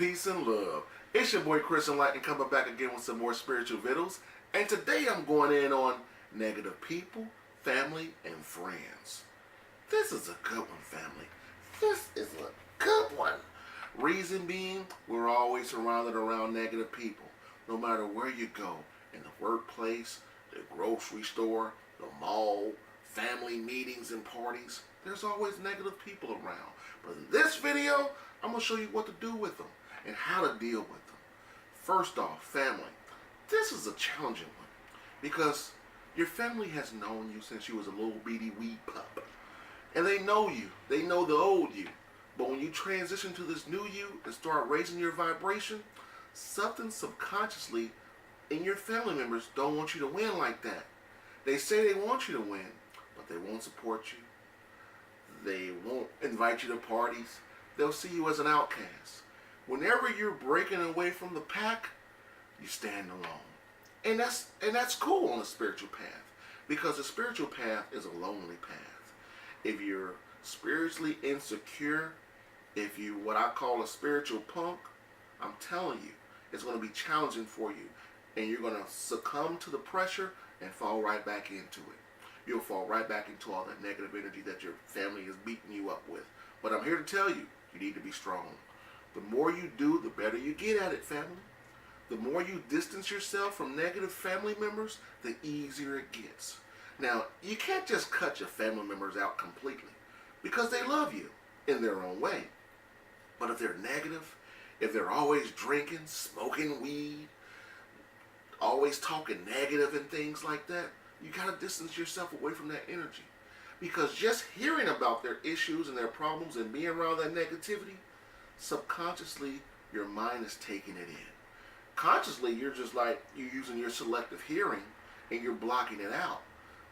Peace and love. It's your boy Chris Enlightened coming back again with some more spiritual videos. And today I'm going in on negative people, family, and friends. This is a good one, family. This is a good one. Reason being, we're always surrounded around negative people. No matter where you go, in the workplace, the grocery store, the mall, family meetings and parties, there's always negative people around. But in this video, I'm going to show you what to do with them and how to deal with them. First off, family. This is a challenging one because your family has known you since you was a little bitty wee pup. And they know you. They know the old you. But when you transition to this new you and start raising your vibration, something subconsciously in your family members don't want you to win like that. They say they want you to win, but they won't support you. They won't invite you to parties. They'll see you as an outcast. Whenever you're breaking away from the pack, you stand alone. And that's cool on a spiritual path, because the spiritual path is a lonely path. If you're spiritually insecure, if you what I call a spiritual punk, I'm telling you, it's going to be challenging for you. And you're going to succumb to the pressure and fall right back into it. You'll fall right back into all that negative energy that your family is beating you up with. But I'm here to tell you, you need to be strong. The more you do, the better you get at it, family. The more you distance yourself from negative family members, the easier it gets. Now, you can't just cut your family members out completely because they love you in their own way. But if they're negative, if they're always drinking, smoking weed, always talking negative and things like that, you got to distance yourself away from that energy. Because just hearing about their issues and their problems and being around that negativity, subconsciously your mind is taking it in. Consciously, you're just like, you're using your selective hearing and you're blocking it out.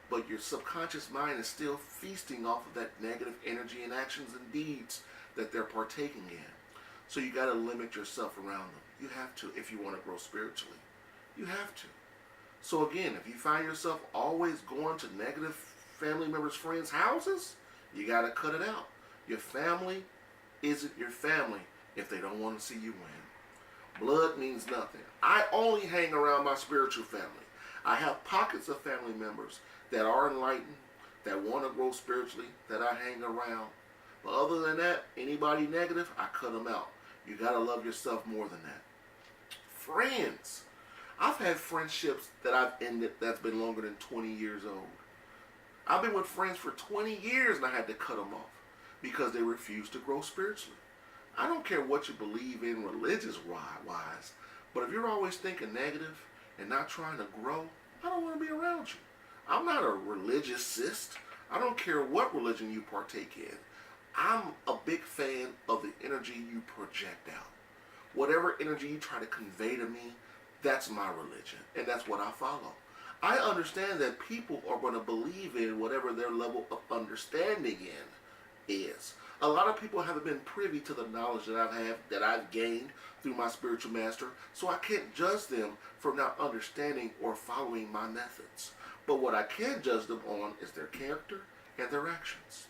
But your subconscious mind is still feasting off of that negative energy and actions and deeds that they're partaking in. So you got to limit yourself around them. You have to if you want to grow spiritually. You have to. So again, if you find yourself always going to negative family members, friends' houses, you got to cut it out. Your family isn't your family if they don't want to see you win. Blood means nothing. I only hang around my spiritual family. I have pockets of family members that are enlightened, that want to grow spiritually, that I hang around. But other than that, anybody negative, I cut them out. You got to love yourself more than that. Friends. I've had friendships that I've ended that's been longer than 20 years old. I've been with friends for 20 years and I had to cut them off because they refused to grow spiritually. I don't care what you believe in religious-wise, but if you're always thinking negative and not trying to grow, I don't want to be around you. I'm not a religiousist. I don't care what religion you partake in. I'm a big fan of the energy you project out. Whatever energy you try to convey to me, that's my religion, and that's what I follow. I understand that people are going to believe in whatever their level of understanding in is. A lot of people haven't been privy to the knowledge that I've gained through my spiritual master, so I can't judge them for not understanding or following my methods. But what I can judge them on is their character and their actions.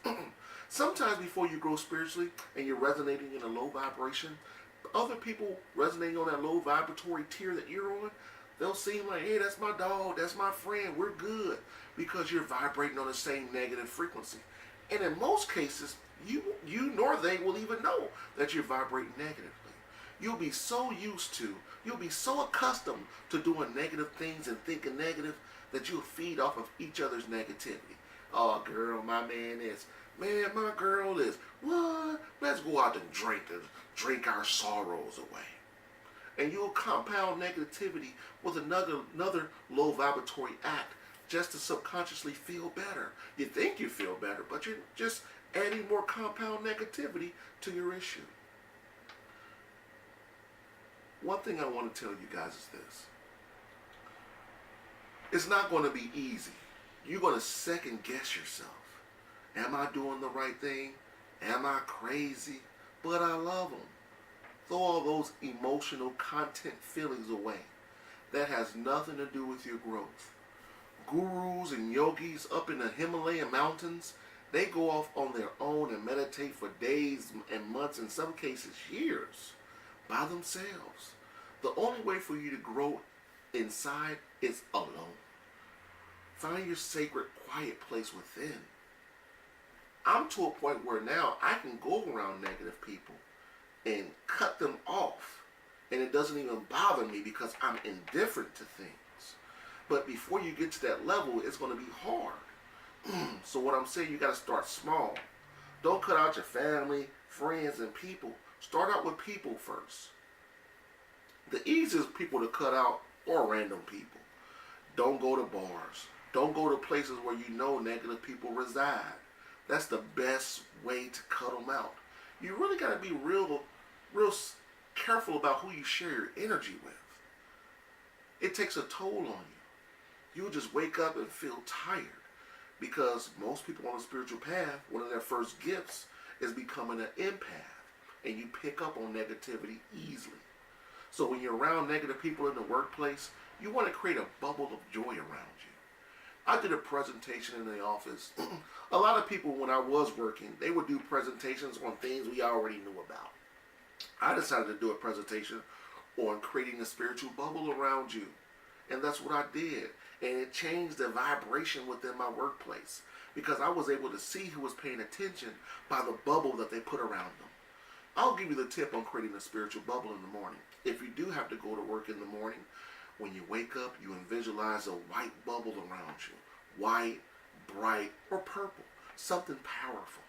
Sometimes before you grow spiritually and you're resonating in a low vibration, other people resonating on that low vibratory tier that you're on, they'll seem like, hey, that's my dog, that's my friend, we're good, because you're vibrating on the same negative frequency. And in most cases, you nor they will even know that you're vibrating negatively. You'll be so you'll be so accustomed to doing negative things and thinking negative that you'll feed off of each other's negativity. Oh, girl, my man is. Man, my girl is. What? Let's go out and drink our sorrows away. And you'll compound negativity with another low vibratory act just to subconsciously feel better. You think you feel better, but you're just adding more compound negativity to your issue. One thing I want to tell you guys is this. It's not going to be easy. You're going to second guess yourself. Am I doing the right thing? Am I crazy? But I love them. Throw all those emotional content feelings away. That has nothing to do with your growth. Gurus and yogis up in the Himalayan mountains, they go off on their own and meditate for days and months, in some cases years. by themselves. The only way for you to grow inside is alone. Find your sacred, quiet place within. I'm to a point where now I can go around negative people and cut them off. And it doesn't even bother me because I'm indifferent to things. But before you get to that level, it's going to be hard. So what I'm saying, you got to start small. Don't cut out your family, friends, and people. Start out with people first. The easiest people to cut out are random people. Don't go to bars. Don't go to places where you know negative people reside. That's the best way to cut them out. You really got to be real careful about who you share your energy with. It takes a toll on you. You'll just wake up and feel tired because most people on the spiritual path, one of their first gifts is becoming an empath, and you pick up on negativity easily. So when you're around negative people in the workplace, you want to create a bubble of joy around you. I did a presentation in the office. A lot of people, when I was working, they would do presentations on things we already knew about. I decided to do a presentation on creating a spiritual bubble around you. And that's what I did. And it changed the vibration within my workplace because I was able to see who was paying attention by the bubble that they put around them. I'll give you the tip on creating a spiritual bubble in the morning. If you do have to go to work in the morning, when you wake up, you visualize a white bubble around you. White, bright, or purple. Something powerful.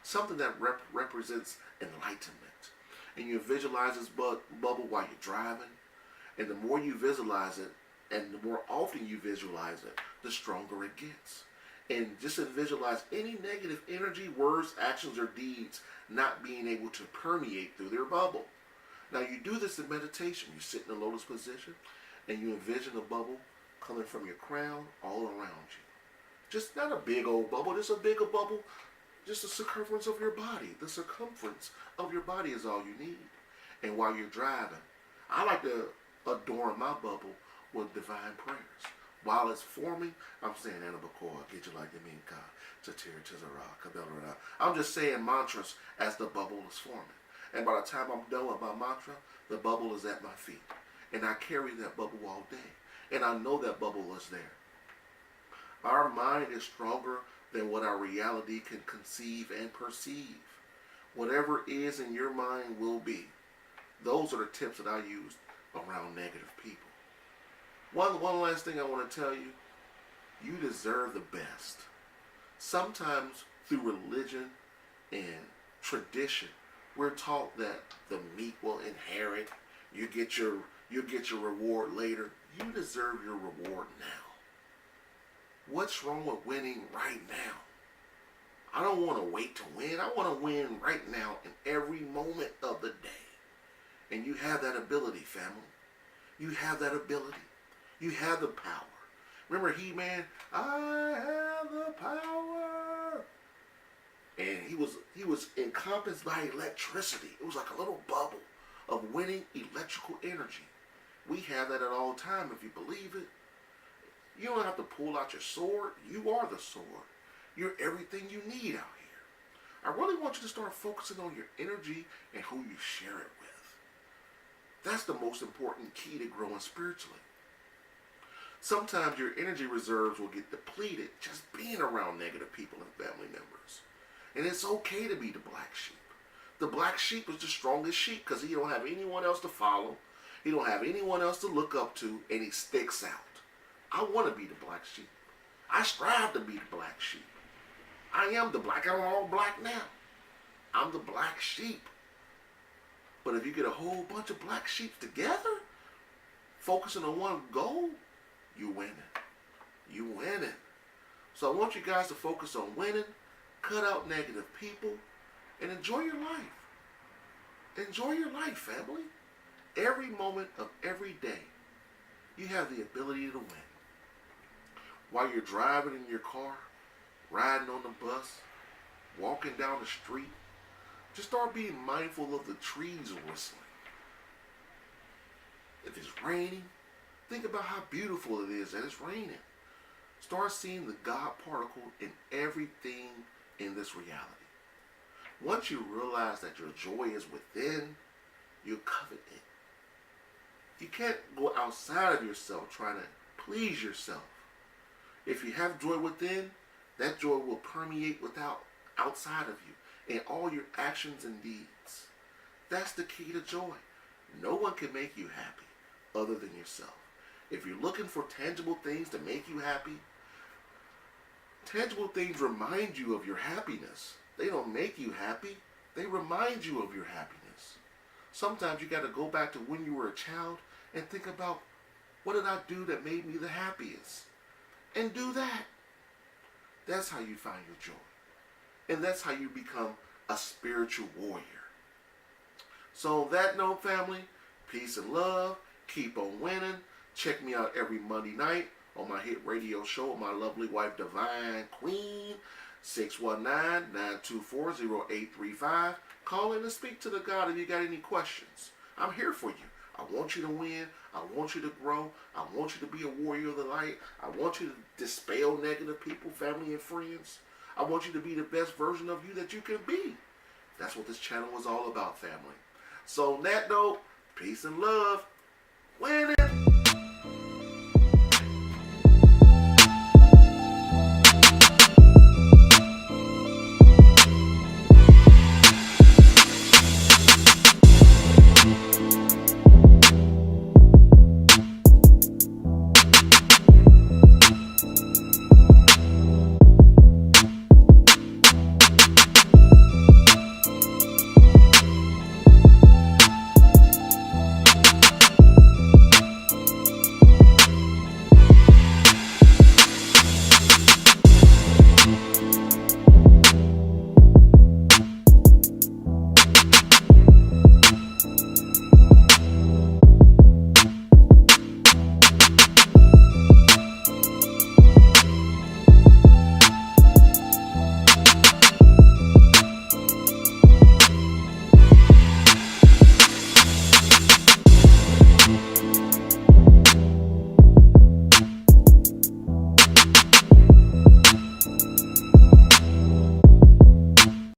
Something that represents enlightenment. And you visualize this bubble while you're driving. And the more you visualize it, and the more often you visualize it, the stronger it gets. And just visualize any negative energy, words, actions, or deeds not being able to permeate through their bubble. Now you do this in meditation. You sit in a lotus position and you envision a bubble coming from your crown all around you. Just not a big old bubble, just a bigger bubble, just the circumference of your body. The circumference of your body is all you need. And while you're driving, I like to adorn my bubble with divine prayers. While it's forming, I'm saying Anabakor, get you like the Minka, Tatir, Tizara, Kabelra. I'm just saying mantras as the bubble is forming. And by the time I'm done with my mantra, the bubble is at my feet. And I carry that bubble all day. And I know that bubble is there. Our mind is stronger than what our reality can conceive and perceive. Whatever is in your mind will be. Those are the tips that I use around negative people. One last thing I want to tell you. You deserve the best. Sometimes through religion and tradition, we're taught that the meek will inherit. You get your reward later. You deserve your reward now. What's wrong with winning right now? I don't want to wait to win. I want to win right now in every moment of the day. And you have that ability, family. You have that ability. You have the power. Remember He-Man? I have the power. And he was encompassed by electricity. It was like a little bubble of winning electrical energy. We have that at all time if you believe it. You don't have to pull out your sword. You are the sword. You're everything you need out here. I really want you to start focusing on your energy and who you share it with. That's the most important key to growing spiritually. Sometimes your energy reserves will get depleted just being around negative people and family members. And it's okay to be the black sheep. The black sheep is the strongest sheep because he don't have anyone else to follow. He don't have anyone else to look up to, and he sticks out. I want to be the black sheep. I strive to be the black sheep. I am the black. I'm all black now. I'm the black sheep. But if you get a whole bunch of black sheep together, focusing on one goal, you winning. You winning. So I want you guys to focus on winning, cut out negative people, and enjoy your life. Enjoy your life, family. Every moment of every day, you have the ability to win. While you're driving in your car, riding on the bus, walking down the street, just start being mindful of the trees whistling. If it's raining, think about how beautiful it is that it's raining. Start seeing the God particle in everything in this reality. Once you realize that your joy is within, you'll covet it. You can't go outside of yourself trying to please yourself. If you have joy within, that joy will permeate outside of you in all your actions and deeds. That's the key to joy. No one can make you happy other than yourself. If you're looking for tangible things to make you happy, tangible things remind you of your happiness. They don't make you happy. They remind you of your happiness. Sometimes you got to go back to when you were a child and think about, what did I do that made me the happiest? And do that. That's how you find your joy. And that's how you become a spiritual warrior. So on that note, family, peace and love. Keep on winning. Check me out every Monday night on my hit radio show with my lovely wife, Divine Queen. 619-924-0835. Call in and speak to the God if you got any questions. I'm here for you. I want you to win. I want you to grow. I want you to be a warrior of the light. I want you to dispel negative people, family, and friends. I want you to be the best version of you that you can be. That's what this channel is all about, family. So on that note, peace and love.